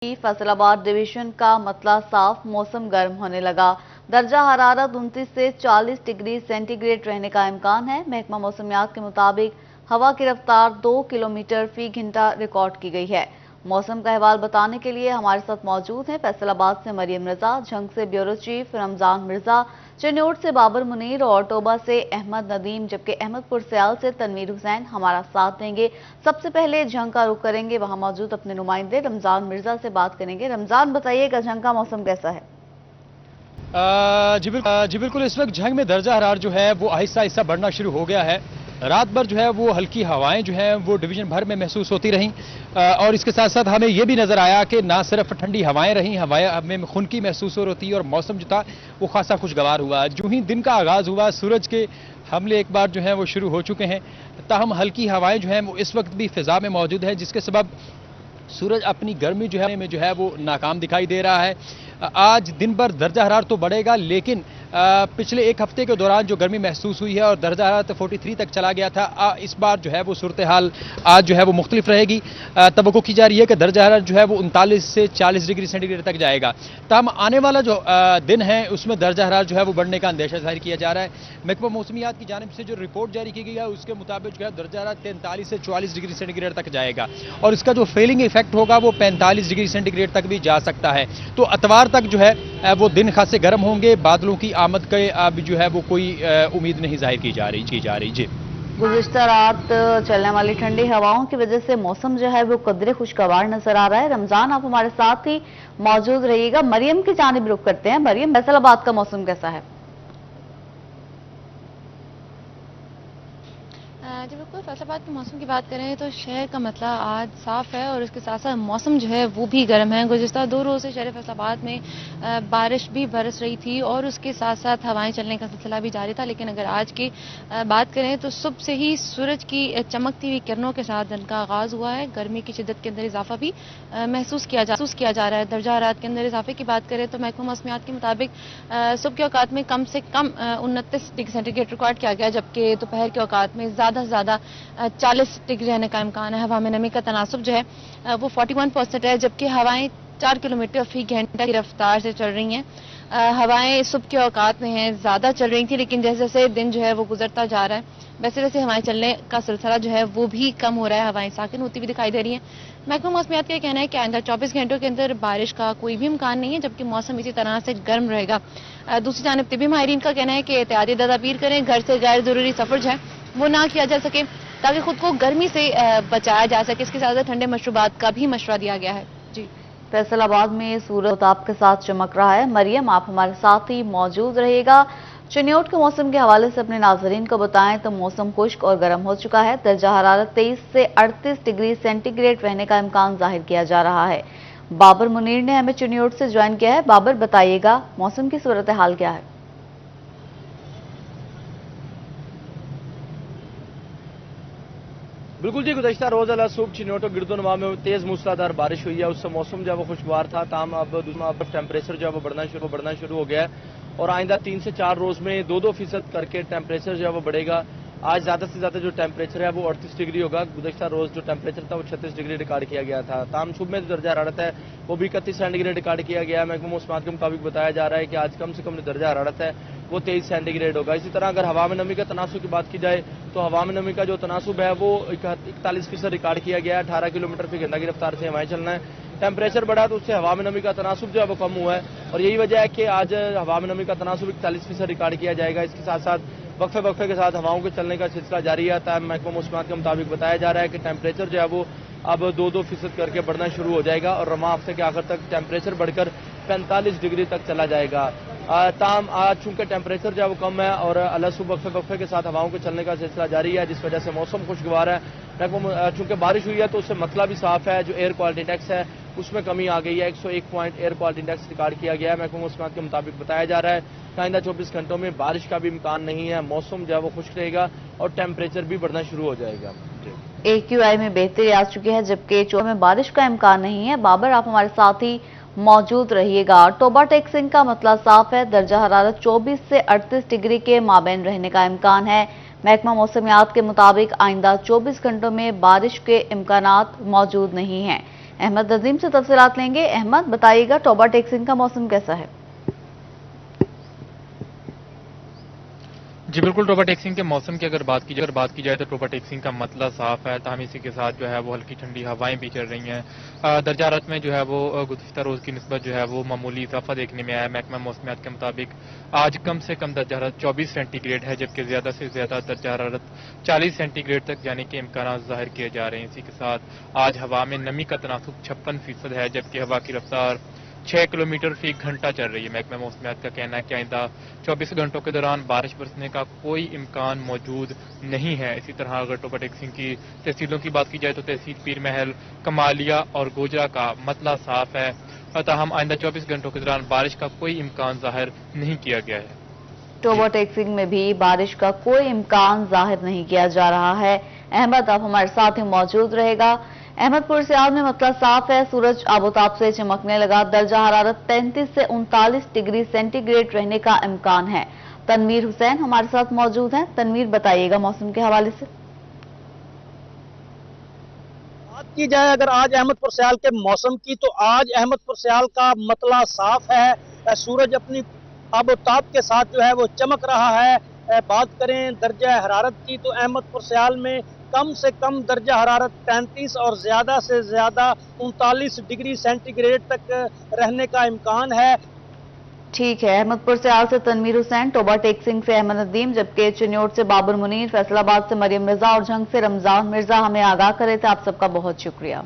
Faisalabad division का मतला साफ, मौसम गर्म होने लगा। दर्जा हरारत 29 से 40 डिग्री सेंटीग्रेड रहने का इम्कान है। महकमा मौसमियात के मुताबिक हवा की रफ्तार 2 किलोमीटर फी घंटा रिकॉर्ड की गई है। मौसम का अहवाल बताने के लिए हमारे साथ मौजूद हैं फैसलाबाद से मरियम रजा, झंग से ब्यूरो चीफ रमजान मिर्जा, चिन्नौर से बाबर मुनीर और टोबा से अहमद नदीम, जबकि अहमदपुर सयाल से तनवीर हुसैन हमारा साथ देंगे। सबसे पहले झंग का रुख करेंगे, वहां मौजूद अपने नुमाइंदे रमजान मिर्जा से बात करेंगे। रमजान, बताइएगा झंग का मौसम कैसा है? जी बिल्कुल, इस वक्त झंग में दर्जा हरार जो है वो आहिस्ता आहिस्ता बढ़ना शुरू हो गया है। रात भर जो है वो हल्की हवाएं जो हैं वो डिवीजन भर में महसूस होती रहीं और इसके साथ साथ हमें ये भी नजर आया कि ना सिर्फ ठंडी हवाएं रहीं, हवाएं हमें खुनकी महसूस हो रही और मौसम जो था वो खासा खुशगवार हुआ। जो ही दिन का आगाज हुआ, सूरज के हमले एक बार जो है वो शुरू हो चुके हैं, ताहम हल्की हवाएं जो हैं वो इस वक्त भी फिजा में मौजूद है, जिसके सबब सूरज अपनी गर्मी जो है वो नाकाम दिखाई दे रहा है। आज दिन भर दर्जा हरारत तो बढ़ेगा, लेकिन पिछले एक हफ्ते के दौरान जो गर्मी महसूस हुई है और दर्जा हरारत 43 तक चला गया था, इस बार जो है वो सूरत हाल आज जो है वो मुख्तलिफ रहेगी। तवक्को की जा रही है कि दर्जा हरारत जो है वो 39 से 40 डिग्री सेंटीग्रेड तक जाएगा। तमाम आने वाला जो दिन है उसमें दर्जा हरारत जो है वो बढ़ने का अंदेशा जाहिर किया जा रहा है। महकमा मौसमियात की जानिब से जो रिपोर्ट जारी की गई है उसके मुताबिक जो है दर्जा हरारत 43 से 44 डिग्री सेंटीग्रेड तक जाएगा और इसका जो फेलिंग इफेक्ट होगा वो 45 डिग्री सेंटीग्रेड तक भी जा सकता है। तो अतवार तक जो है वो दिन खासे गर्म होंगे। बादलों की आमद के अब जो है वो कोई उम्मीद नहीं जाहिर की जा रही। जी, गुज़िश्ता रात चलने वाली ठंडी हवाओं की वजह से मौसम जो है वो कदरे खुशगवार नजर आ रहा है। रमजान, आप हमारे साथ ही मौजूद रहिएगा। मरियम की जानिब रुख करते हैं। मरियम, फैसलाबाद का मौसम कैसा है? जी बिल्कुल, फैसलाबाद के मौसम की बात करें तो शहर का मतला आज साफ है और इसके साथ साथ मौसम जो है वो भी गर्म है। गुज़िश्ता 2 रोज़ से शहर फैसलाबाद में बारिश भी बरस रही थी और उसके साथ साथ हवाएं चलने का सिलसिला भी जारी था, लेकिन अगर आज की बात करें तो सुबह से ही सूरज की चमकती हुई किरणों के साथ दिन का आगाज़ हुआ है। गर्मी की शिद्दत के अंदर इजाफा भी महसूस किया जा रहा है। दर्जा हरारत के अंदर इजाफे की बात करें तो महकमा मौसमियात के मुताबिक सुबह के औकात में कम से कम 29 डिग्री सेंटीग्रेड रिकॉर्ड किया गया, जबकि दोपहर के औकात में ज़्यादा 40 डिग्री रहने का इम्कान है। हवा में नमी का तनासुब जो है वो 41% है, जबकि हवाएं 4 किलोमीटर फी घंटा की रफ्तार से चल रही हैं। हवाएं सुबह के औकात में हैं ज़्यादा चल रही थी, लेकिन जैसे जैसे दिन जो है वो गुजरता जा रहा है वैसे वैसे हवाएं चलने का सिलसिला जो है वो भी कम हो रहा है। हवाएं साकिन होती हुई दिखाई दे रही हैं। महकमा मौसमियात का कहना है कि आइंदा 24 घंटों के अंदर बारिश का कोई भी इम्कान नहीं है, जबकि मौसम इसी तरह से गर्म रहेगा। दूसरी जानिब तिबी माहिरीन का कहना है कि एहतियाती तदाबीर करें, घर से गैर जरूरी सफर जो है वो ना किया जा सके ताकि खुद को गर्मी से बचाया जा सके। इसके साथ ठंडे मशरूबात का भी मशवरा दिया गया है। जी, फैसलाबाद में सूरज आपके साथ चमक रहा है। मरियम, आप हमारे साथ ही मौजूद रहिएगा। चिन्नौर के मौसम के हवाले से अपने नाजरीन को बताएं तो मौसम खुश्क और गर्म हो चुका है। दर्जा हरारत 23 से 38 डिग्री सेंटीग्रेड रहने का इम्कान जाहिर किया जा रहा है। बाबर मुनीर ने हमें चिन्नौर से ज्वाइन किया है। बाबर, बताइएगा मौसम की सूरत हाल क्या है? बिल्कुल जी, गुज़श्ता रोज़ अला सुबह चिन्नौर गिरदोनवा में तेज़ मूसलाधार बारिश हुई है। उससे मौसम जो है वो खुशगवार था। ताम अब टेम्परेचर जो है वो बढ़ना शुरू हो गया है और आइंदा 3 से 4 रोज़ में 2-2% करके टेम्परेचर जो है वो बढ़ेगा। आज ज़्यादा से ज़्यादा जो टेम्परेचर है वो 38 डिग्री होगा। गुज़श्ता रोज़ जो टेम्परेचर था वो 36 डिग्री रिकॉर्ड किया गया था। ताम सुबह में जो दर्जा हरारत है वो भी 31 सेंटीग्रेड रिकॉर्ड किया गया है। महकमा मौसमियात के मुताबिक बताया जा रहा है कि आज कम से कम जो दर्जा हरारत है वो 23 सेंटीग्रेड होगा। इसी तरह अगर हवा में नमी का तनासुब की बात की जाए तो हवा में नमी का जो तनासुब है वो 41% रिकॉर्ड किया गया है। 18 किलोमीटर फी घंटा की रफ्तार से हवाएं चलना है। टेम्परेचर बढ़ा तो उससे हवा में नमी का तनासुब जो है वो कम हुआ है और यही वजह है कि आज हवा में नमी का तनासुब 41% रिकॉर्ड किया जाएगा। इसके साथ साथ वक्फे के साथ हवाओं के चलने का सिलसिला जारी है। महकमा मौसमियात के मुताबिक बताया जा रहा है कि टेम्परेचर जो है वो अब 2-2% करके बढ़ना शुरू हो जाएगा और रमा हफ्ते के आखिर तक टेम्परेचर बढ़कर 45 डिग्री तक चला जाएगा। ताम आज चूंकि टेम्परेचर जो है वो कम है और अला सुबह वक्फे के साथ हवाओं के चलने का सिलसिला जारी है, जिस वजह से मौसम खुशगवार है। चूंकि बारिश हुई है तो उससे मतला भी साफ है। जो एयर क्वालिटी इंडेक्स है उसमें कमी आ गई है। 101 point air quality index record किया गया है। महकमा मौसमियात के मुताबिक बताया जा रहा है कि आइंदा 24 घंटों में बारिश का भी इम्कान नहीं है। मौसम जो है वो खुश्क रहेगा और टेम्परेचर भी बढ़ना शुरू हो जाएगा। AQI में बेहतरी आ चुकी है, जबकि चोर में बारिश का इम्कान नहीं है। बाबर, आप हमारे साथ ही मौजूद रहिएगा। टोबा टेक्सिंग का मतला साफ है। दर्जा हरारत 24 से 38 डिग्री के माबैन रहने का इम्कान है। महकमा मौसमियात के मुताबिक आइंदा 24 घंटों में बारिश के इम्कानात मौजूद नहीं हैं। अहमद नदीम से तफसीलात लेंगे। अहमद, बताइएगा टोबा टेक्सिंग का मौसम कैसा है? जी बिल्कुल, टोबा टेक्सिंग के मौसम की अगर बात की जाए तो टोबा टेक्सिंग का मतला साफ है। ताहम इसी के साथ जो है वो हल्की ठंडी हवाएं भी चल रही हैं। दर्जा हरारत में जो है वो गुज़िश्ता रोज़ की निस्बत जो है वो मामूली इजाफा देखने में आया। महकमा मौसमियात के मुताबिक आज कम से कम दर्जा हरारत 24 सेंटीग्रेड है, जबकि ज्यादा से ज्यादा दर्जा हरारत 40 सेंटीग्रेड तक जाने के इम्कान जाहिर किए जा रहे हैं। इसी के साथ आज हवा में नमी का तनासुब 56% है, जबकि हवा की रफ्तार 6 किलोमीटर फी घंटा चल रही है। महकमा मौसमियात का कहना है कि आइंदा 24 घंटों के दौरान बारिश बरसने का कोई इम्कान मौजूद नहीं है। इसी तरह अगर टोबा टेक्सिंग की तहसीलों की बात की जाए तो तहसील पीर महल, कमालिया और गोजरा का मतला साफ है। ताहम आइंदा 24 घंटों के दौरान बारिश का कोई इम्कान जाहिर नहीं किया गया है। टोबा टेक्सिंग में भी बारिश का कोई इम्कान जाहिर नहीं किया जा रहा है। अहमद अब हमारे साथ ही मौजूद रहेगा। अहमदपुर सियाल में मतला साफ है, सूरज आबोताब से चमकने लगा। दर्जा हरारत 33 से 39 डिग्री सेंटीग्रेड रहने का इम्कान है। तनवीर हुसैन हमारे साथ मौजूद हैं। तनवीर, बताइएगा मौसम के हवाले से। बात की जाए अगर आज अहमदपुर सियाल के मौसम की, तो आज अहमदपुर सियाल का मतला साफ है। सूरज अपनी आबोताब के साथ जो है वो चमक रहा है। बात करें दर्जा हरारत की तो अहमदपुर सियाल में कम से कम दर्जा हरारत 33 और ज्यादा से ज्यादा 39 डिग्री सेंटीग्रेड तक रहने का इम्कान है। ठीक है, अहमदपुर सियाल से तनवीर हुसैन, टोबा टेक्सिंग से अहमद नदीम, जबकि चिन्योट से बाबर मुनीर, फैसलाबाद से मरियम रजा और झंग से रमजान मिर्जा हमें आगाह करे थे। आप सबका बहुत शुक्रिया।